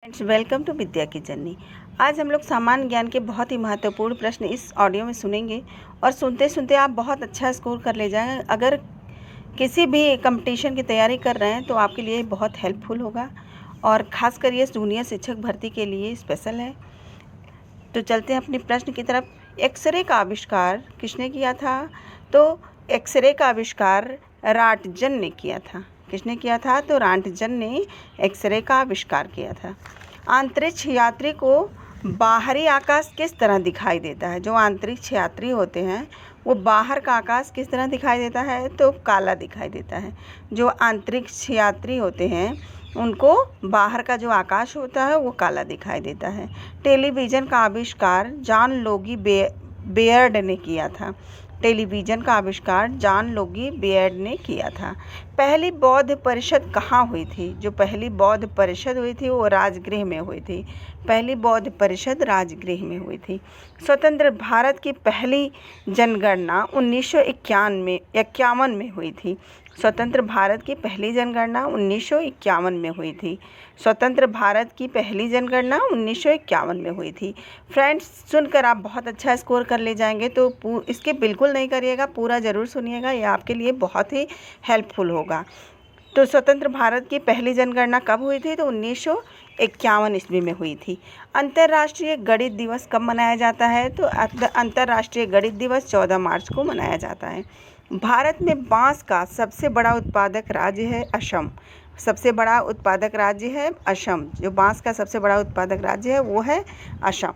Friends, welcome to विद्या की journey. आज हम लोग सामान्य ज्ञान के बहुत ही महत्वपूर्ण प्रश्न इस ऑडियो में सुनेंगे और सुनते सुनते आप बहुत अच्छा स्कोर कर ले जाएंगे। अगर किसी भी कंपटीशन की तैयारी कर रहे हैं तो आपके लिए बहुत हेल्पफुल होगा और ख़ासकर ये जूनियर शिक्षक भर्ती के लिए स्पेशल है। तो चलते हैं अपने प्रश्न की तरफ। एक्सरे का आविष्कार किसने किया था? तो एक्सरे का आविष्कार राटजन ने किया था। किसने किया था? तो राटजन ने एक्सरे का आविष्कार किया था। अंतरिक्ष यात्री को बाहरी आकाश किस तरह दिखाई देता है? जो अंतरिक्ष यात्री होते हैं वो बाहर का आकाश किस तरह दिखाई देता है? तो काला दिखाई देता है। जो अंतरिक्ष यात्री होते हैं उनको बाहर का जो आकाश होता है वो काला दिखाई देता है। टेलीविज़न का आविष्कार जॉन लोगी बेयर्ड ने किया था। टेलीविज़न का आविष्कार जॉन लोगी बेयर्ड ने किया था। पहली बौद्ध परिषद कहाँ हुई थी? जो पहली बौद्ध परिषद हुई थी वो राजगृह में हुई थी। पहली बौद्ध परिषद राजगृह में हुई थी। स्वतंत्र भारत की पहली जनगणना 1951 में हुई थी। स्वतंत्र भारत की पहली जनगणना 1951 में हुई थी। स्वतंत्र भारत की पहली जनगणना 1951 में हुई थी। फ्रेंड्स, सुनकर आप बहुत अच्छा स्कोर कर ले जाएंगे, तो इसके बिल्कुल नहीं करिएगा, पूरा ज़रूर सुनिएगा, ये आपके लिए बहुत ही हेल्पफुल होगा। तो स्वतंत्र भारत की पहली जनगणना कब हुई थी? तो 1951 ईस्वी में हुई थी। अंतर्राष्ट्रीय गणित दिवस कब मनाया जाता है? तो अंतर्राष्ट्रीय गणित दिवस 14 मार्च को मनाया जाता है। भारत में बांस का सबसे बड़ा उत्पादक राज्य है असम। सबसे बड़ा उत्पादक राज्य है असम। जो बांस का सबसे बड़ा उत्पादक राज्य है वो है असम।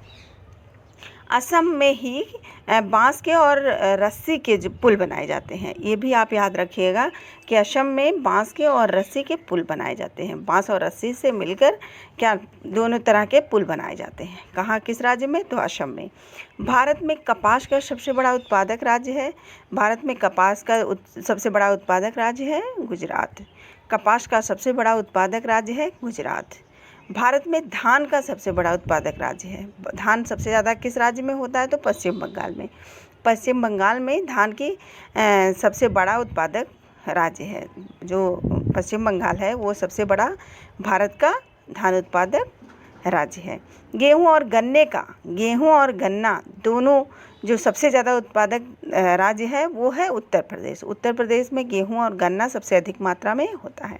असम में ही बांस के और रस्सी के जो पुल बनाए जाते हैं, ये भी आप याद रखिएगा कि असम में बांस के और रस्सी के पुल बनाए जाते हैं। बांस और रस्सी से मिलकर क्या दोनों तरह के पुल बनाए जाते हैं। कहाँ, किस राज्य में? तो असम में। भारत में कपास का सबसे बड़ा उत्पादक राज्य है। भारत में कपास का सबसे बड़ा उत्पादक राज्य है गुजरात। कपास का सबसे बड़ा उत्पादक राज्य है गुजरात। भारत में धान का सबसे बड़ा उत्पादक राज्य है। धान सबसे ज़्यादा किस राज्य में होता है? तो पश्चिम बंगाल में। पश्चिम बंगाल में धान की सबसे बड़ा उत्पादक राज्य है। जो पश्चिम बंगाल है वो सबसे बड़ा भारत का धान उत्पादक राज्य है। गेहूं और गन्ना दोनों जो सबसे ज़्यादा उत्पादक राज्य है वो है उत्तर प्रदेश। उत्तर प्रदेश में गेहूं और गन्ना सबसे अधिक मात्रा में होता है।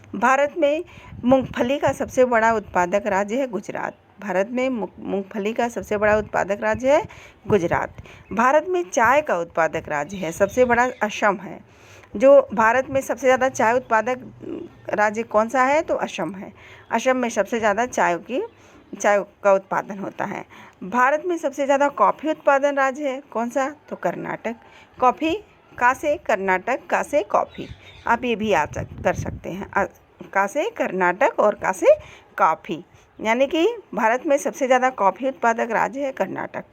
भारत में मूंगफली का सबसे बड़ा उत्पादक राज्य है गुजरात। भारत में मूंगफली का सबसे बड़ा उत्पादक राज्य है गुजरात। भारत में चाय का उत्पादक राज्य है सबसे बड़ा असम है। जो भारत में सबसे ज़्यादा चाय उत्पादक राज्य कौन सा है? तो असम है। असम में सबसे ज़्यादा चाय का उत्पादन होता है। भारत में सबसे ज़्यादा कॉफ़ी उत्पादन राज्य है कौन सा? तो कर्नाटक। कॉफ़ी का से कर्नाटक, का से कॉफ़ी, आप ये भी याद कर सकते हैं। का से कर्नाटक और का से कॉफ़ी, यानी कि भारत में सबसे ज़्यादा कॉफ़ी उत्पादक राज्य है कर्नाटक।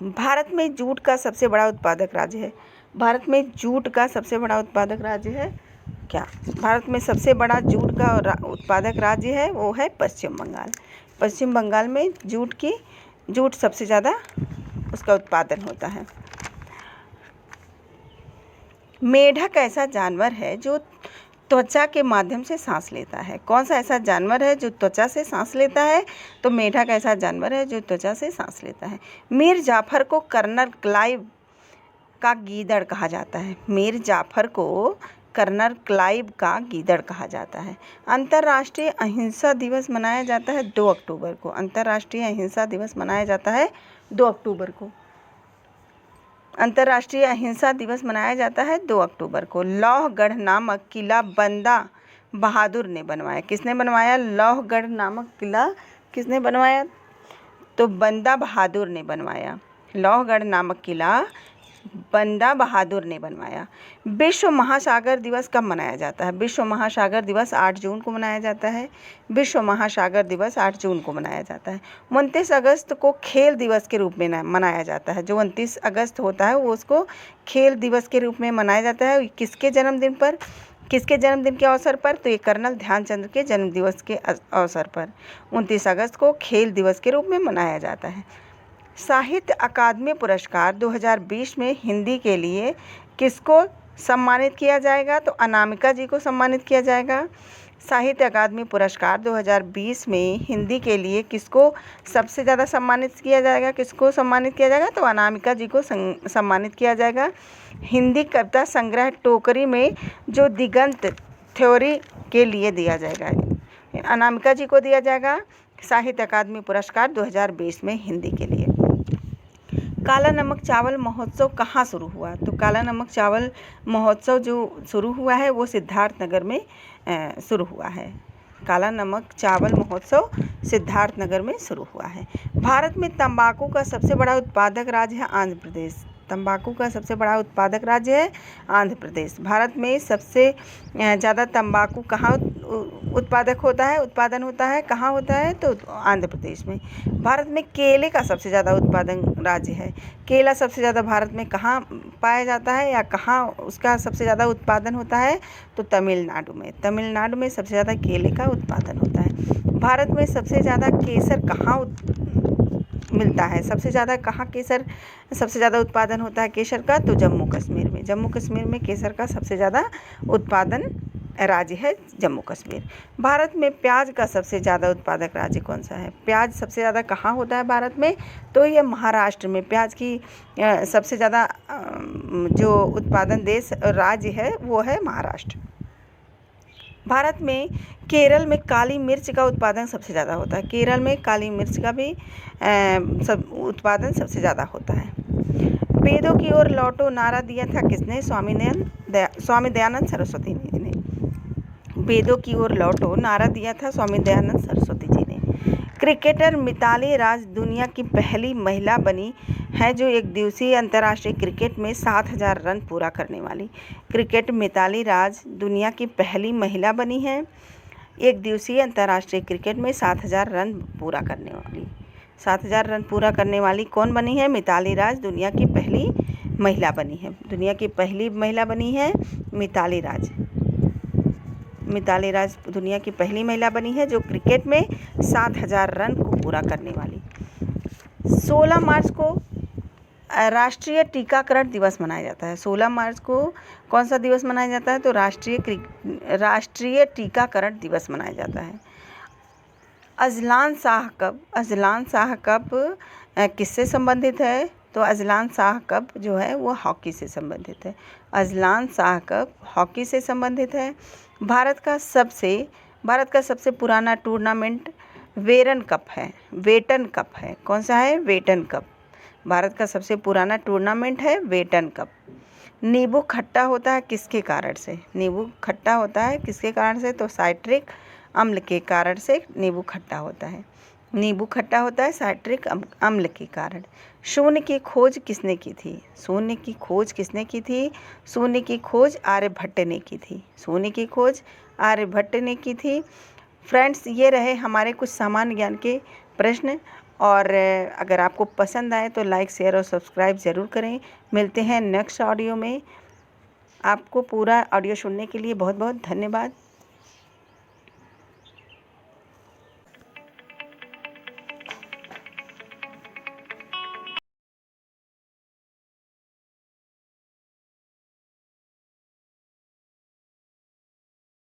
भारत में जूट का सबसे बड़ा उत्पादक राज्य है। भारत में जूट का सबसे बड़ा उत्पादक राज्य है क्या? भारत में सबसे बड़ा जूट का उत्पादक राज्य है वो है पश्चिम बंगाल। पश्चिम बंगाल में जूट सबसे ज़्यादा उसका उत्पादन होता है। मेढक ऐसा जानवर है जो त्वचा के माध्यम से सांस लेता है। कौन सा ऐसा जानवर है जो त्वचा से सांस लेता है? तो मेढक ऐसा जानवर है जो त्वचा से सांस लेता है। मीर जाफर को कर्नल क्लाइव का गीदड़ कहा जाता है। मीर जाफर को कर्नल क्लाइव का गीदड़ कहा जाता है। अंतर्राष्ट्रीय अहिंसा दिवस मनाया जाता है 2 अक्टूबर को। अंतर्राष्ट्रीय अहिंसा दिवस मनाया जाता है 2 अक्टूबर को। अंतर्राष्ट्रीय अहिंसा दिवस मनाया जाता है 2 अक्टूबर को। लौहगढ़ नामक किला बंदा बहादुर ने बनवाया। किसने बनवाया? लौहगढ़ नामक किला किसने बनवाया? तो बंदा बहादुर ने बनवाया। लौहगढ़ नामक किला बंदा बहादुर ने बनवाया। विश्व महासागर दिवस कब मनाया जाता है? विश्व महासागर दिवस 8 जून को मनाया जाता है। विश्व महासागर दिवस 8 जून को मनाया जाता है। 29 अगस्त को खेल दिवस के रूप में मनाया जाता है। जो 29 अगस्त होता है वो उसको खेल दिवस के रूप में मनाया जाता है। किसके जन्मदिन पर? किसके जन्मदिन के अवसर पर? तो ये कर्नल ध्यानचंद के जन्म दिवस के अवसर पर 29 अगस्त को खेल दिवस के रूप में मनाया जाता है। साहित्य अकादमी पुरस्कार 2020 में हिंदी के लिए किसको सम्मानित किया जाएगा? तो अनामिका जी को सम्मानित किया जाएगा। साहित्य अकादमी पुरस्कार 2020 में हिंदी के लिए किसको सबसे ज़्यादा सम्मानित किया जाएगा? किसको सम्मानित किया जाएगा? तो अनामिका जी को सम्मानित किया जाएगा। हिंदी कविता संग्रह टोकरी में जो दिगंत थ्योरी के लिए दिया जाएगा, अनामिका जी को दिया जाएगा साहित्य अकादमी पुरस्कार 2020 में हिंदी के लिए। काला नमक चावल महोत्सव कहाँ शुरू हुआ? तो काला नमक चावल महोत्सव जो शुरू हुआ है वो सिद्धार्थनगर में शुरू हुआ है। काला नमक चावल महोत्सव सिद्धार्थनगर में शुरू हुआ है। भारत में तंबाकू का सबसे बड़ा उत्पादक राज्य है आंध्र प्रदेश। तंबाकू का सबसे बड़ा उत्पादक राज्य है आंध्र प्रदेश। भारत में सबसे ज़्यादा तंबाकू कहाँ उत्पादन होता है कहाँ होता है? तो आंध्र प्रदेश में। भारत में केले का सबसे ज़्यादा उत्पादन राज्य है। केला सबसे ज़्यादा भारत में कहाँ पाया जाता है या कहाँ उसका सबसे ज़्यादा उत्पादन होता है? तो तमिलनाडु में। तमिलनाडु में सबसे ज़्यादा केले का उत्पादन होता है। भारत में सबसे ज़्यादा केसर कहाँ मिलता है? सबसे ज़्यादा कहाँ केसर सबसे ज़्यादा उत्पादन होता है केसर का? तो जम्मू कश्मीर में। जम्मू कश्मीर में केसर का सबसे ज़्यादा उत्पादन राज्य है जम्मू कश्मीर। भारत में प्याज का सबसे ज़्यादा उत्पादक राज्य कौन सा है? प्याज सबसे ज़्यादा कहाँ होता है भारत में? तो ये महाराष्ट्र में। प्याज की सबसे ज़्यादा जो उत्पादन देश राज्य है वो है महाराष्ट्र। भारत में केरल में काली मिर्च का उत्पादन सबसे ज़्यादा होता है। केरल में काली मिर्च का भी उत्पादन सबसे ज़्यादा होता है। वेदों की ओर लौटो नारा दिया था किसने? स्वामी दयानंद सरस्वती जी ने। वेदों की ओर लौटो नारा दिया था स्वामी दयानंद सरस्वती जी ने। क्रिकेटर मिताली राज दुनिया की पहली महिला बनी है जो एक दिवसीय अंतर्राष्ट्रीय क्रिकेट में 7,000 रन पूरा करने वाली। क्रिकेट मिताली राज दुनिया की पहली महिला बनी है एक दिवसीय अंतर्राष्ट्रीय क्रिकेट में 7,000 रन पूरा करने वाली। 7,000 रन पूरा करने वाली कौन बनी है? मिताली राज दुनिया की पहली महिला बनी है। दुनिया की पहली महिला बनी है मिताली राज। मिताली राज दुनिया की पहली महिला बनी है जो क्रिकेट में 7,000 रन को पूरा करने वाली। 16 मार्च को राष्ट्रीय टीकाकरण दिवस मनाया जाता है। 16 मार्च को कौन सा दिवस मनाया जाता है? तो राष्ट्रीय टीकाकरण दिवस मनाया जाता है। अजलान शाह कप किससे संबंधित है? तो अजलान शाह कप जो है वो हॉकी से संबंधित है। अजलान शाह कप हॉकी से संबंधित है। भारत का सबसे पुराना टूर्नामेंट वेटन कप है। कौन सा है? वेटन कप। भारत का सबसे पुराना टूर्नामेंट है वेटन कप। नींबू खट्टा होता है किसके कारण से? नींबू खट्टा होता है किसके कारण से? तो साइट्रिक अम्ल के कारण से नींबू खट्टा होता है। नींबू खट्टा होता है साइट्रिक अम्ल के कारण। शून्य की खोज किसने की थी? शून्य की खोज किसने की थी? शून्य की खोज आर्यभट्ट ने की थी। शून्य की खोज आर्यभट्ट ने की थी। फ्रेंड्स, ये रहे हमारे कुछ सामान्य ज्ञान के प्रश्न, और अगर आपको पसंद आए तो लाइक शेयर और सब्सक्राइब ज़रूर करें। मिलते हैं नेक्स्ट ऑडियो में। आपको पूरा ऑडियो सुनने के लिए बहुत बहुत धन्यवाद।